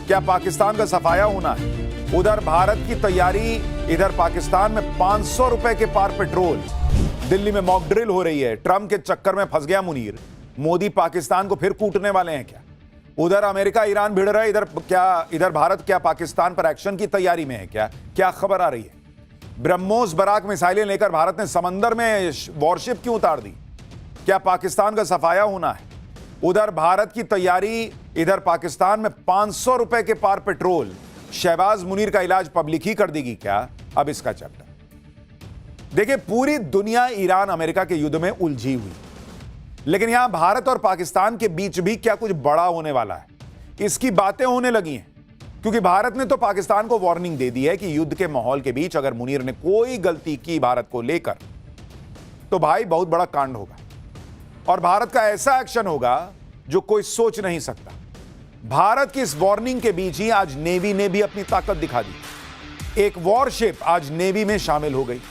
क्या पाकिस्तान का सफाया होना है? उधर भारत की तैयारी, इधर पाकिस्तान में 500 रुपए के पार पेट्रोल। दिल्ली में मॉक ड्रिल हो रही है। ट्रंप के चक्कर में फंस गया मुनीर। मोदी पाकिस्तान को फिर कूटने वाले हैं क्या? उधर अमेरिका ईरान भिड़ रहा है, इधर भारत क्या पाकिस्तान पर एक्शन की तैयारी में है क्या? क्या खबर आ रही है? ब्रह्मोस बराक मिसाइलें लेकर भारत ने समंदर में वॉरशिप क्यों उतार दी? क्या पाकिस्तान का सफाया होना है? उधर भारत की तैयारी, इधर पाकिस्तान में 500 रुपए के पार पेट्रोल। शहबाज मुनीर का इलाज पब्लिक ही कर देगी क्या? अब इसका चैप्टर देखिए। पूरी दुनिया ईरान अमेरिका के युद्ध में उलझी हुई, लेकिन यहां भारत और पाकिस्तान के बीच भी क्या कुछ बड़ा होने वाला है, इसकी बातें होने लगी हैं। क्योंकि भारत ने तो पाकिस्तान को वार्निंग दे दी है कि युद्ध के माहौल के बीच अगर मुनीर ने कोई गलती की भारत को लेकर तो भाई बहुत बड़ा कांड होगा, और भारत का ऐसा एक्शन होगा जो कोई सोच नहीं सकता। भारत की इस वार्निंग के बीच ही आज नेवी ने भी अपनी ताकत दिखा दी। एक वॉरशिप आज नेवी में शामिल हो गई।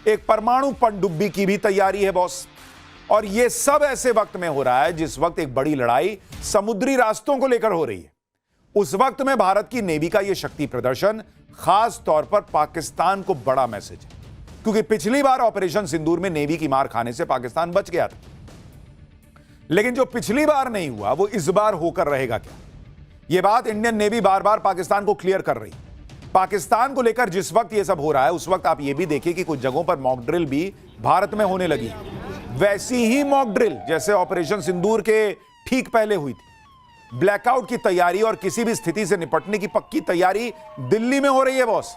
एक परमाणु पनडुब्बी की भी तैयारी है बॉस। और यह सब ऐसे वक्त में हो रहा है जिस वक्त एक बड़ी लड़ाई समुद्री रास्तों को लेकर हो रही है। उस वक्त में भारत की नेवी का यह शक्ति प्रदर्शन खास तौर पर पाकिस्तान को बड़ा मैसेज है, क्योंकि पिछली बार ऑपरेशन सिंदूर में नेवी की मार खाने से पाकिस्तान बच गया था। लेकिन जो पिछली बार नहीं हुआ वो इस बार होकर रहेगा क्या? यह बात इंडियन नेवी बार बार पाकिस्तान को क्लियर कर रही। पाकिस्तान को लेकर जिस वक्त यह सब हो रहा है उस वक्त आप यह भी देखिए कि कुछ जगहों पर मॉक ड्रिल भी भारत में होने लगी है। वैसी ही मॉक ड्रिल जैसे ऑपरेशन सिंदूर के ठीक पहले हुई थी। ब्लैकआउट की तैयारी और किसी भी स्थिति से निपटने की पक्की तैयारी दिल्ली में हो रही है बॉस।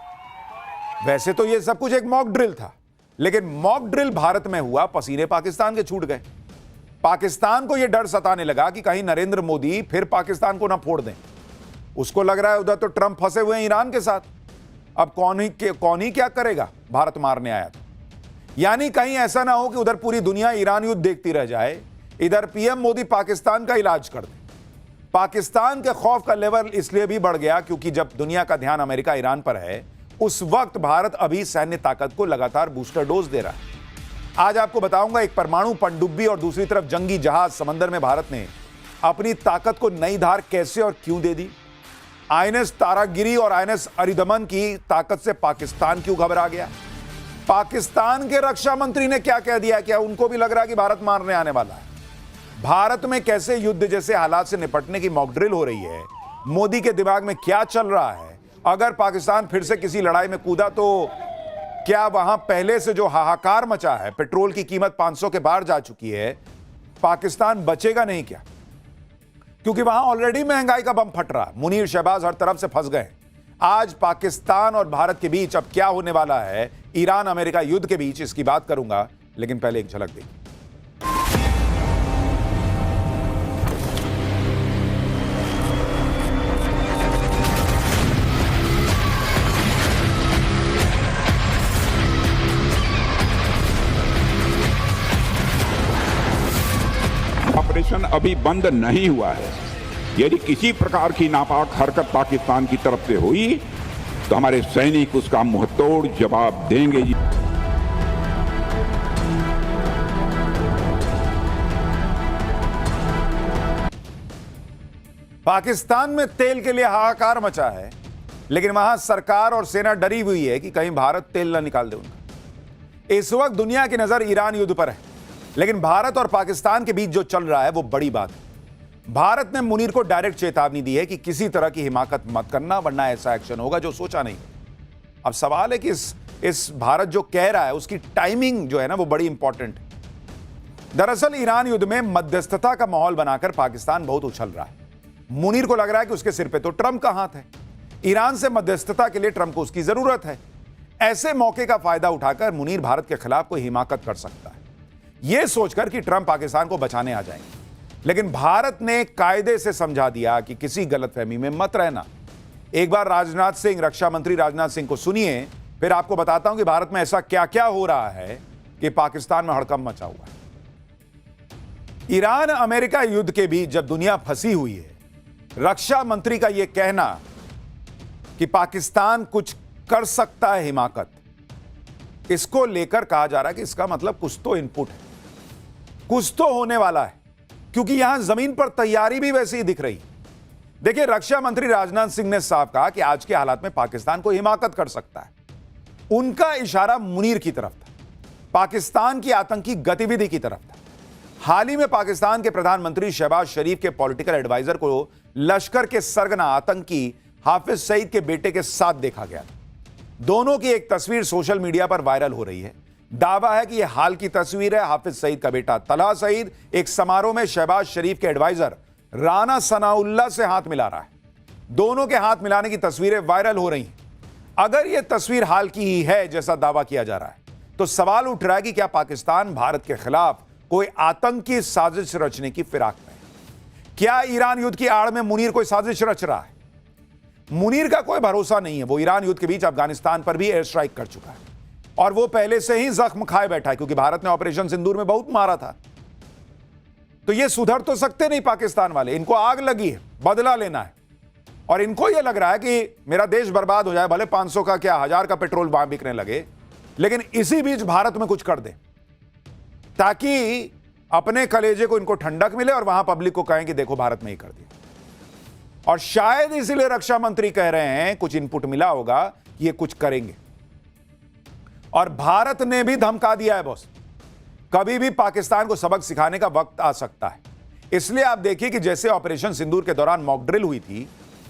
वैसे तो यह सब कुछ एक मॉक ड्रिल था, लेकिन मॉक ड्रिल भारत में हुआ, पसीने पाकिस्तान के छूट गए। पाकिस्तान को यह डर सताने लगा कि कहीं नरेंद्र मोदी फिर पाकिस्तान को ना फोड़ दें। उसको लग रहा है उधर तो ट्रंप फंसे हुए हैं ईरान के साथ। अब कौन ही क्या करेगा? भारत मारने आया था। यानी कहीं ऐसा ना हो कि उधर पूरी दुनिया ईरान युद्ध देखती रह जाए, इधर पीएम मोदी पाकिस्तान का इलाज कर दे। पाकिस्तान के खौफ का लेवल इसलिए भी बढ़ गया क्योंकि जब दुनिया का ध्यान अमेरिका ईरान पर है, उस वक्त भारत अभी सैन्य ताकत को लगातार बूस्टर डोज दे रहा है। आज आपको बताऊंगा एक परमाणु पनडुब्बी और दूसरी तरफ जंगी जहाज समंदर में भारत ने अपनी ताकत को नई धार कैसे और क्यों दे दी। आईएनएस तारागिरी और आईएनएस अरिदमन की ताकत से पाकिस्तान क्यों घबरा गया। पाकिस्तान के रक्षा मंत्री ने क्या कह दिया, क्या उनको भी लग रहा है कि भारत मारने आने वाला है। भारत में कैसे युद्ध जैसे हालात से निपटने की मॉक ड्रिल हो रही है। मोदी के दिमाग में क्या चल रहा है। अगर पाकिस्तान फिर से किसी लड़ाई में कूदा तो क्या वहां पहले से जो हाहाकार मचा है, पेट्रोल की कीमत 500 के पार जा चुकी है, पाकिस्तान बचेगा नहीं क्या? क्योंकि वहां ऑलरेडी महंगाई का बम फट रहा। मुनीर शहबाज हर तरफ से फंस गए। आज पाकिस्तान और भारत के बीच अब क्या होने वाला है, ईरान अमेरिका युद्ध के बीच, इसकी बात करूंगा, लेकिन पहले एक झलक देखिए। ऑपरेशन अभी बंद नहीं हुआ है। यदि किसी प्रकार की नापाक हरकत पाकिस्तान की तरफ से हुई तो हमारे सैनिक उसका मुंहतोड़ जवाब देंगे। पाकिस्तान में तेल के लिए हाहाकार मचा है, लेकिन वहां सरकार और सेना डरी हुई है कि कहीं भारत तेल ना निकाल दे उनका। इस वक्त दुनिया की नजर ईरान युद्ध पर है, लेकिन भारत और पाकिस्तान के बीच जो चल रहा है वो बड़ी बात है। भारत ने मुनीर को डायरेक्ट चेतावनी दी है कि किसी तरह की हिमाकत मत करना, वरना ऐसा एक्शन होगा जो सोचा नहीं। अब सवाल है कि इस भारत जो कह रहा है उसकी टाइमिंग जो है ना वो बड़ी इंपॉर्टेंट है। दरअसल ईरान युद्ध में मध्यस्थता का माहौल बनाकर पाकिस्तान बहुत उछल रहा है। मुनीर को लग रहा है कि उसके सिर पे तो ट्रंप का हाथ है। ईरान से मध्यस्थता के लिए ट्रंप को उसकी जरूरत है। ऐसे मौके का फायदा उठाकर मुनीर भारत के खिलाफ कोई हिमाकत कर सकता है, यह सोचकर कि ट्रंप पाकिस्तान को बचाने आ जाएंगे। लेकिन भारत ने कायदे से समझा दिया कि किसी गलतफहमी में मत रहना। एक बार राजनाथ सिंह, रक्षा मंत्री राजनाथ सिंह को सुनिए, फिर आपको बताता हूं कि भारत में ऐसा क्या क्या हो रहा है कि पाकिस्तान में हड़कंप मचा हुआ है। ईरान अमेरिका युद्ध के बीच जब दुनिया फंसी हुई है, रक्षा मंत्री का यह कहना कि पाकिस्तान कुछ कर सकता है हिमाकत, इसको लेकर कहा जा रहा है कि इसका मतलब कुछ तो इनपुट है, कुछ तो होने वाला है। क्योंकि यहां जमीन पर तैयारी भी वैसे ही दिख रही। देखिए, रक्षा मंत्री राजनाथ सिंह ने साफ कहा कि आज के हालात में पाकिस्तान को हिमाकत कर सकता है। उनका इशारा मुनीर की तरफ था, पाकिस्तान की आतंकी गतिविधि की तरफ था। हाल ही में पाकिस्तान के प्रधानमंत्री शहबाज शरीफ के पॉलिटिकल एडवाइजर को लश्कर के सरगना आतंकी हाफिज सईद के बेटे के साथ देखा गया था। दोनों की एक तस्वीर सोशल मीडिया पर वायरल हो रही है। दावा है कि यह हाल की तस्वीर है। हाफिज सईद का बेटा तलहा सईद एक समारोह में शहबाज शरीफ के एडवाइजर राना सनाउल्लाह से हाथ मिला रहा है। दोनों के हाथ मिलाने की तस्वीरें वायरल हो रही हैं। अगर यह तस्वीर हाल की ही है जैसा दावा किया जा रहा है, तो सवाल उठ रहा है कि क्या पाकिस्तान भारत के खिलाफ कोई आतंकी साजिश रचने की फिराक में है? क्या ईरान युद्ध की आड़ में मुनीर कोई साजिश रच रहा है? मुनीर का कोई भरोसा नहीं है। वो ईरान युद्ध के बीच अफगानिस्तान पर भी एयर स्ट्राइक कर चुका है और वो पहले से ही जख्म खाए बैठा है, क्योंकि भारत ने ऑपरेशन सिंदूर में बहुत मारा था। तो ये सुधर तो सकते नहीं पाकिस्तान वाले। इनको आग लगी है, बदला लेना है, और इनको यह लग रहा है कि मेरा देश बर्बाद हो जाए, भले 500 का क्या 1000 का पेट्रोल वहां बिकने लगे, लेकिन इसी बीच भारत में कुछ कर दे, ताकि अपने कलेजे को इनको ठंडक मिले और वहां पब्लिक को कहें कि देखो भारत में ही कर दिया। और शायद इसीलिए रक्षा मंत्री कह रहे हैं, कुछ इनपुट मिला होगा कि ये कुछ करेंगे। और भारत ने भी धमका दिया है, बॉस, कभी भी पाकिस्तान को सबक सिखाने का वक्त आ सकता है। इसलिए आप देखिए कि जैसे ऑपरेशन सिंदूर के दौरान मॉक ड्रिल हुई थी,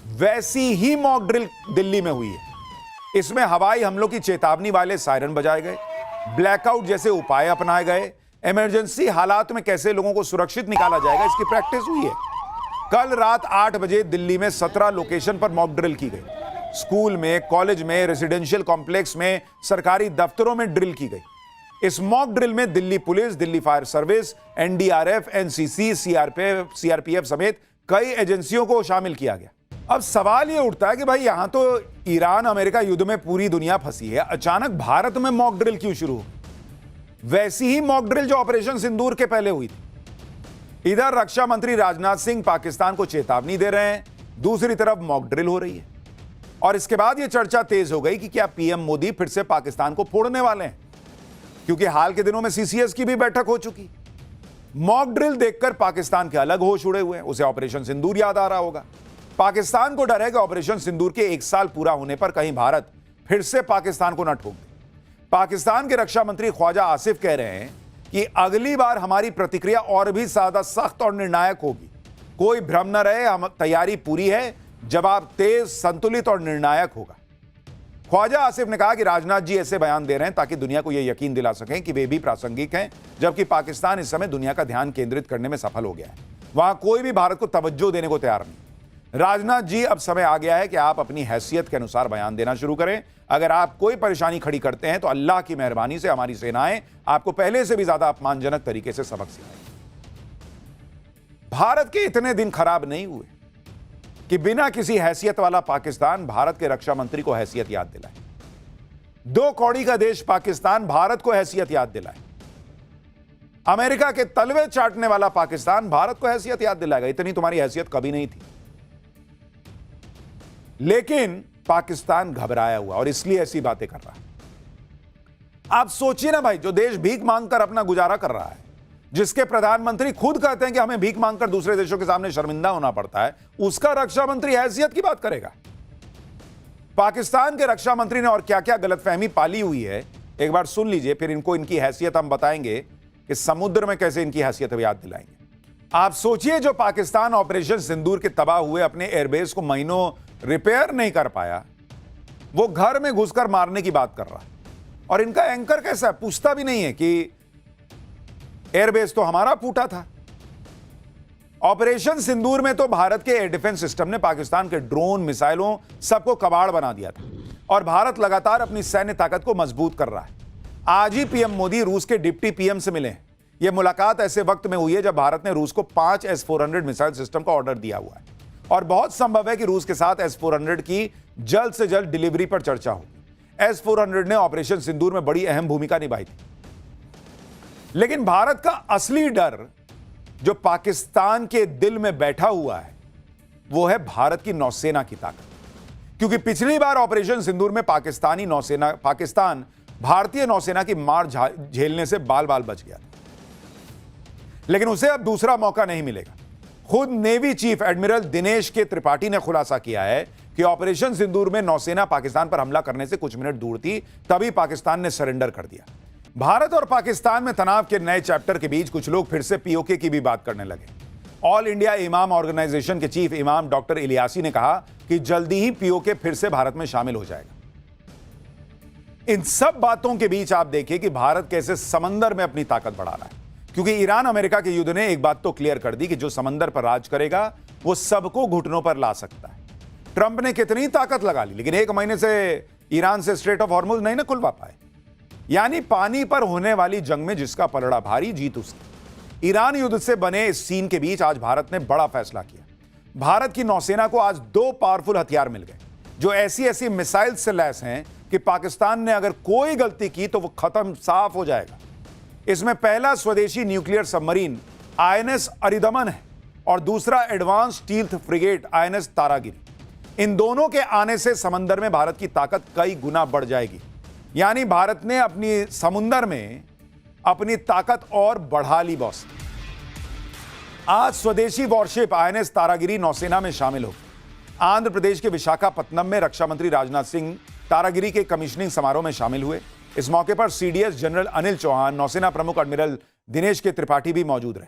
वैसी ही मॉक ड्रिल दिल्ली में हुई है। इसमें हवाई हमलों की चेतावनी वाले सायरन बजाए गए, ब्लैकआउट जैसे उपाय अपनाए गए, इमरजेंसी हालात में कैसे लोगों को सुरक्षित निकाला जाएगा, इसकी प्रैक्टिस हुई है। कल रात 8 बजे दिल्ली में 17 लोकेशन पर मॉक ड्रिल की गई। स्कूल में, कॉलेज में, रेसिडेंशियल कॉम्प्लेक्स में, सरकारी दफ्तरों में ड्रिल की गई। इस मॉक ड्रिल में Delhi police, Delhi fire service, NDRF, NCC, CRPF समेत कई एजेंसियों को शामिल किया गया। अब सवाल यह उठता है कि भाई यहां तो ईरान अमेरिका युद्ध में पूरी दुनिया फंसी है, अचानक भारत में मॉक ड्रिल क्यों शुरू हो? वैसी ही मॉक ड्रिल जो ऑपरेशन सिंदूर के पहले हुई थी। इधर रक्षा मंत्री राजनाथ सिंह पाकिस्तान को चेतावनी दे रहे हैं, दूसरी तरफ मॉक ड्रिल हो रही है। और इसके बाद यह चर्चा तेज हो गई कि क्या पीएम मोदी फिर से पाकिस्तान को फोड़ने वाले हैं, क्योंकि हाल के दिनों में सीसीएस की भी बैठक हो चुकी। मॉक ड्रिल देखकर पाकिस्तान के अलग होश उड़े हुए हैं। उसे ऑपरेशन सिंदूर याद आ रहा होगा। पाकिस्तान को डर है कि ऑपरेशन सिंदूर के 1 साल पूरा होने पर कहीं भारत फिर से पाकिस्तान को न ठोक दे। पाकिस्तान के रक्षा मंत्री ख्वाजा आसिफ कह रहे हैं कि अगली बार हमारी प्रतिक्रिया और भी ज्यादा सख्त और निर्णायक होगी। कोई भ्रम न रहे, हम तैयारी पूरी है, जवाब तेज, संतुलित और निर्णायक होगा। ख्वाजा आसिफ ने कहा कि राजनाथ जी ऐसे बयान दे रहे हैं ताकि दुनिया को यह यकीन दिला सकें कि वे भी प्रासंगिक हैं, जबकि पाकिस्तान इस समय दुनिया का ध्यान केंद्रित करने में सफल हो गया है। वहां कोई भी भारत को तवज्जो देने को तैयार नहीं। राजनाथ जी, अब समय आ गया है कि आप अपनी हैसियत के अनुसार बयान देना शुरू करें। अगर आप कोई परेशानी खड़ी करते हैं तो अल्लाह की मेहरबानी से हमारी सेनाएं आपको पहले से भी ज्यादा अपमानजनक तरीके से सबक सिखाएंगी। भारत के इतने दिन खराब नहीं हुए कि बिना किसी हैसियत वाला पाकिस्तान भारत के रक्षा मंत्री को हैसियत याद दिलाए। 2 कौड़ी का देश पाकिस्तान भारत को हैसियत याद दिलाए। अमेरिका के तलवे चाटने वाला पाकिस्तान भारत को हैसियत याद दिलाएगा। इतनी तुम्हारी हैसियत कभी नहीं थी। लेकिन पाकिस्तान घबराया हुआ और इसलिए ऐसी बातें कर रहा है। आप सोचिए ना भाई, जो देश भीख मांगकर अपना गुजारा कर रहा है, जिसके प्रधानमंत्री खुद कहते हैं कि हमें भीख मांगकर दूसरे देशों के सामने शर्मिंदा होना पड़ता है, उसका रक्षा मंत्री हैसियत की बात करेगा। पाकिस्तान के रक्षा मंत्री ने और क्या क्या गलतफहमी पाली हुई है, एक बार सुन लीजिए, फिर इनको इनकी हैसियत हम बताएंगे कि समुद्र में कैसे इनकी हैसियत याद दिलाएंगे। आप सोचिए, जो पाकिस्तान ऑपरेशन सिंदूर के तबाह हुए अपने एयरबेस को महीनों रिपेयर नहीं कर पाया, वो घर में घुसकर मारने की बात कर रहा है। और इनका एंकर कैसा है, पूछता भी नहीं है कि एयरबेस तो हमारा फूटा था। ऑपरेशन सिंदूर में तो भारत के एयर डिफेंस सिस्टम ने पाकिस्तान के ड्रोन, मिसाइलों सबको कबाड़ बना दिया था और भारत लगातार अपनी सैन्य ताकत को मजबूत कर रहा है। आज ही पीएम मोदी रूस के डिप्टी पीएम से मिले हैं। यह मुलाकात ऐसे वक्त में हुई है जब भारत ने रूस को 5 S-400 मिसाइल सिस्टम का ऑर्डर दिया हुआ है और बहुत संभव है कि रूस के साथ S-400 की जल्द से जल्द डिलीवरी पर चर्चा हो। S-400 ने ऑपरेशन सिंदूर में बड़ी अहम भूमिका निभाई थी। लेकिन भारत का असली डर जो पाकिस्तान के दिल में बैठा हुआ है, वो है भारत की नौसेना की ताकत। क्योंकि पिछली बार ऑपरेशन सिंदूर में पाकिस्तान भारतीय नौसेना की मार झेलने से बाल बाल बच गया था। लेकिन उसे अब दूसरा मौका नहीं मिलेगा। खुद नेवी चीफ एडमिरल दिनेश के त्रिपाठी ने खुलासा किया है कि ऑपरेशन सिंदूर में नौसेना पाकिस्तान पर हमला करने से कुछ मिनट दूर थी, तभी पाकिस्तान ने सरेंडर कर दिया। भारत और पाकिस्तान में तनाव के नए चैप्टर के बीच कुछ लोग फिर से पीओके की भी बात करने लगे। ऑल इंडिया इमाम ऑर्गेनाइजेशन के चीफ इमाम डॉक्टर इलियासी ने कहा कि जल्दी ही पीओके फिर से भारत में शामिल हो जाएगा। इन सब बातों के बीच आप देखिए कि भारत कैसे समंदर में अपनी ताकत बढ़ा रहा है, क्योंकि ईरान अमेरिका के युद्ध ने एक बात तो क्लियर कर दी कि जो समंदर पर राज करेगा वो सबको घुटनों पर ला सकता है। ट्रंप ने कितनी ताकत लगा ली, लेकिन 1 महीने से ईरान से स्ट्रेट ऑफ हॉर्मुज नहीं ना खुलवा पाए। यानी पानी पर होने वाली जंग में जिसका पलड़ा भारी, जीत उसकी। ईरान युद्ध से बने इस सीन के बीच आज भारत ने बड़ा फैसला किया। भारत की नौसेना को आज 2 पावरफुल हथियार मिल गए, जो ऐसी ऐसी मिसाइल से लैस हैं कि पाकिस्तान ने अगर कोई गलती की तो वो खत्म साफ हो जाएगा। इसमें पहला स्वदेशी न्यूक्लियर सबमरीन आईएनएस अरिदमन है और दूसरा advance stealth frigate INS Taragiri. इन दोनों के आने से समंदर में भारत की ताकत कई गुना बढ़ जाएगी। यानी भारत ने अपनी समुंदर में अपनी ताकत और बढ़ा ली बॉस। आज स्वदेशी वॉरशिप आईएनएस तारागिरी नौसेना में शामिल होगी। आंध्र प्रदेश के विशाखापत्तनम में रक्षा मंत्री राजनाथ सिंह तारागिरी के कमिश्निंग समारोह में शामिल हुए। इस मौके पर सीडीएस जनरल अनिल चौहान, नौसेना प्रमुख एडमिरल दिनेश के त्रिपाठी भी मौजूद रहे।